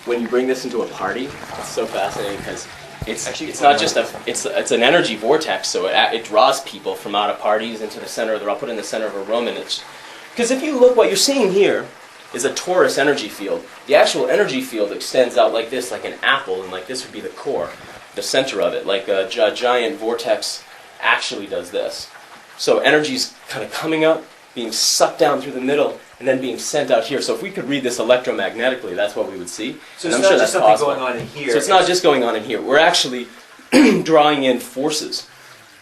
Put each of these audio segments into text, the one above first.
when you bring this into a party, it's so fascinating because it's not just it's an energy vortex, so it draws people from out of parties into the center. They're all put in the center of a room, and it's because if you look, what you're seeing here is a torus energy field. The actual energy field extends out like this, like an apple, and like this would be the core, the center of it. Like a giant vortex actually does this. So energy's kind of coming up, being sucked down through the middle, and then being sent out here. So if we could read this electromagnetically, that's what we would see. So it's not just something going on in here. So it's not just going on in here. We're actually drawing in forces,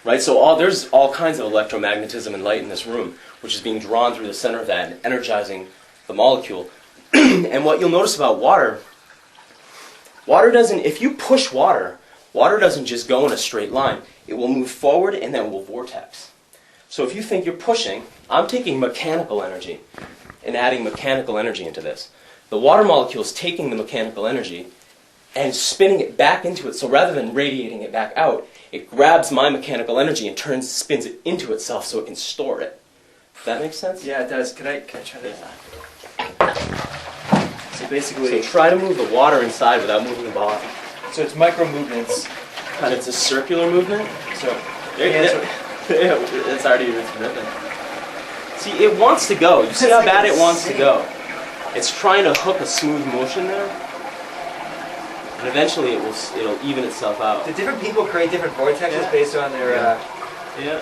right? So there's all kinds of electromagnetism and light in this room, which is being drawn through the center of that and energizing the molecule. And what you'll notice about water doesn't, if you push water doesn't just go in a straight line. It will move forward and then will vortex. So if you think you're pushing, I'm taking mechanical energy and adding mechanical energy into this. The water molecule is taking the mechanical energy and spinning it back into it. So rather than radiating it back out, it grabs my mechanical energy and spins it into itself so it can store it. Does that make sense? Yeah, it does. Can I try this? So basically... So try to move the water inside without moving the bottom. So it's micro movements. And it's a circular movement. So... It's already written. See, it wants to go. You see how bad it wants to go. It's trying to hook a smooth motion there. And eventually it'll even itself out. Do different people create different vortexes based on their... Yeah.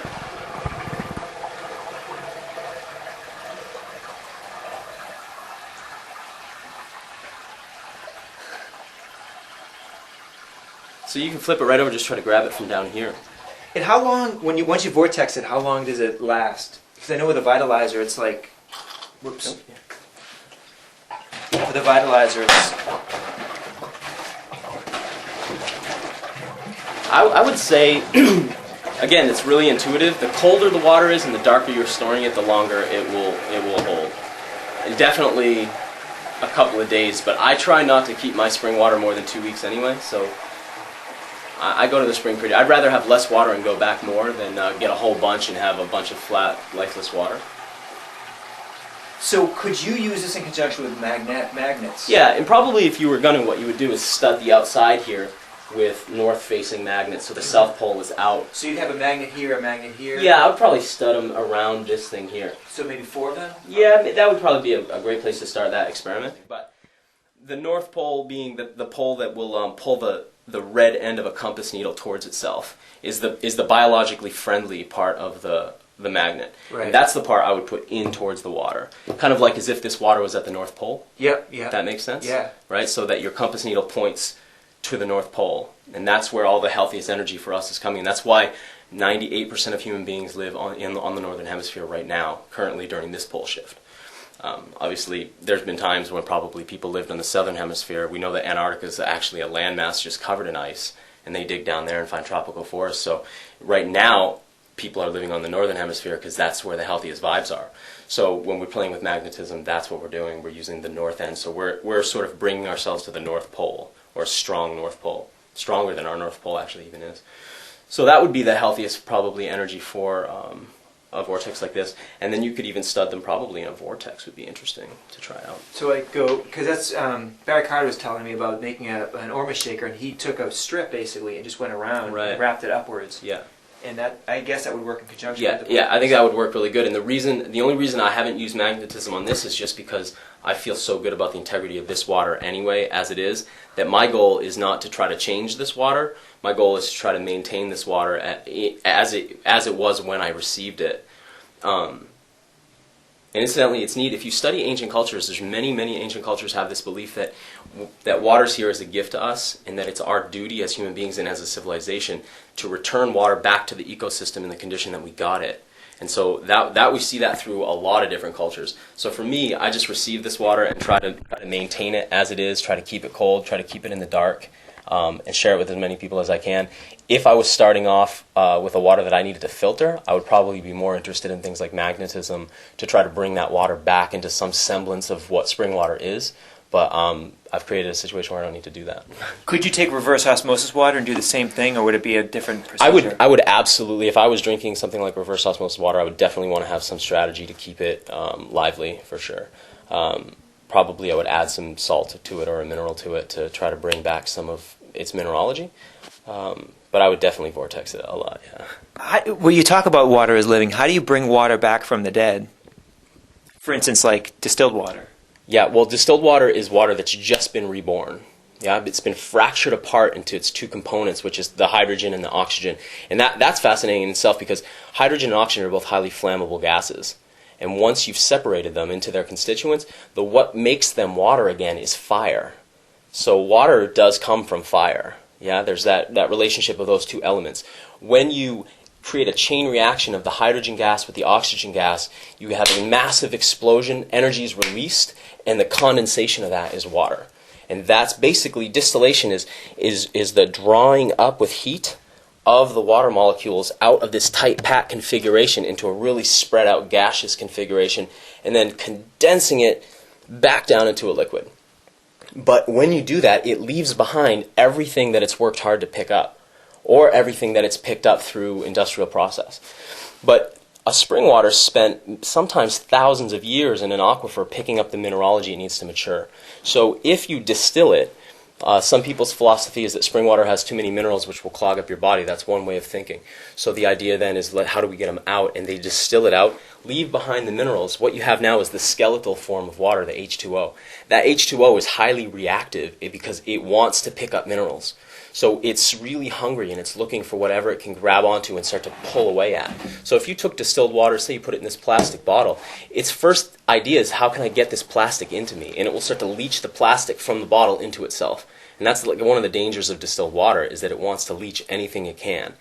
So you can flip it right over, just try to grab it from down here. And how long, once you vortex it, how long does it last? Because I know with a vitalizer, it's like... Whoops. With a vitalizer, it's... I would say, again, it's really intuitive. The colder the water is and the darker you're storing it, the longer it will hold. And definitely a couple of days, but I try not to keep my spring water more than 2 weeks anyway, so I go to the spring pretty. I'd rather have less water and go back more than get a whole bunch and have a bunch of flat, lifeless water. So could you use this in conjunction with magnets? Yeah, and probably if you were going to, what you would do is stud the outside here with north-facing magnets, so the south pole is out. So you'd have a magnet here, a magnet here? Yeah, I would probably stud them around this thing here. So maybe 4 of them? Yeah, that would probably be a great place to start that experiment. But the north pole being the pole that will pull the red end of a compass needle towards itself is the biologically friendly part of the magnet. Right. And that's the part I would put in towards the water. Kind of like as if this water was at the North Pole. Yep, yeah. That makes sense? Yeah. Right? So that your compass needle points to the North Pole. And that's where all the healthiest energy for us is coming. And that's why 98% of human beings live on the Northern Hemisphere right now, currently during this pole shift. Obviously, there's been times when probably people lived on the Southern Hemisphere. We know that Antarctica is actually a landmass just covered in ice, and they dig down there and find tropical forests. So right now, people are living on the Northern Hemisphere because that's where the healthiest vibes are. So when we're playing with magnetism, that's what we're doing. We're using the north end. So we're sort of bringing ourselves to the North Pole, or a strong North Pole, stronger than our North Pole actually even is. So that would be the healthiest probably energy for a vortex like this, and then you could even stud them probably in a vortex. Would be interesting to try out. So like because that's Barry Carter was telling me about making an Ormus shaker, and he took a strip basically and just went around and wrapped it upwards. Yeah. And that, I guess that would work in conjunction with the Yeah, I think that would work really good. And the only reason I haven't used magnetism on this is just because I feel so good about the integrity of this water anyway, as it is, that my goal is not to try to change this water. My goal is to try to maintain this water as it was when I received it. And incidentally, it's neat. If you study ancient cultures, there's many ancient cultures have this belief that water's here as a gift to us, and that it's our duty as human beings and as a civilization to return water back to the ecosystem in the condition that we got it. And so that we see that through a lot of different cultures. So for me, I just receive this water and try to maintain it as it is, try to keep it cold, try to keep it in the dark, and share it with as many people as I can. If I was starting off with a water that I needed to filter, I would probably be more interested in things like magnetism to try to bring that water back into some semblance of what spring water is. But I've created a situation where I don't need to do that. Could you take reverse osmosis water and do the same thing, or would it be a different procedure? I would absolutely. If I was drinking something like reverse osmosis water, I would definitely want to have some strategy to keep it lively, for sure. probably I would add some salt to it or a mineral to it to try to bring back some of its mineralogy. But I would definitely vortex it a lot, yeah. When you talk about water as living, how do you bring water back from the dead? For instance, like distilled water. Yeah, well, distilled water is water that's just been reborn. Yeah, it's been fractured apart into its two components, which is the hydrogen and the oxygen. And that's fascinating in itself because hydrogen and oxygen are both highly flammable gases. And once you've separated them into their constituents, what makes them water again is fire. So water does come from fire. Yeah, there's that relationship of those two elements. When you create a chain reaction of the hydrogen gas with the oxygen gas, you have a massive explosion, energy is released, and the condensation of that is water. And that's basically, distillation is the drawing up with heat of the water molecules out of this tight packed configuration into a really spread out gaseous configuration, and then condensing it back down into a liquid. But when you do that, it leaves behind everything that it's worked hard to pick up, or everything that it's picked up through industrial process. But a spring water spent sometimes thousands of years in an aquifer picking up the mineralogy it needs to mature. So if you distill it, some people's philosophy is that spring water has too many minerals which will clog up your body. That's one way of thinking. So the idea then is, how do we get them out? And they distill it out, leave behind the minerals. What you have now is the skeletal form of water, the H2O. That H2O is highly reactive because it wants to pick up minerals. So it's really hungry and it's looking for whatever it can grab onto and start to pull away at. So if you took distilled water, say you put it in this plastic bottle, its first idea is, how can I get this plastic into me? And it will start to leach the plastic from the bottle into itself. And that's like one of the dangers of distilled water, is that it wants to leach anything it can.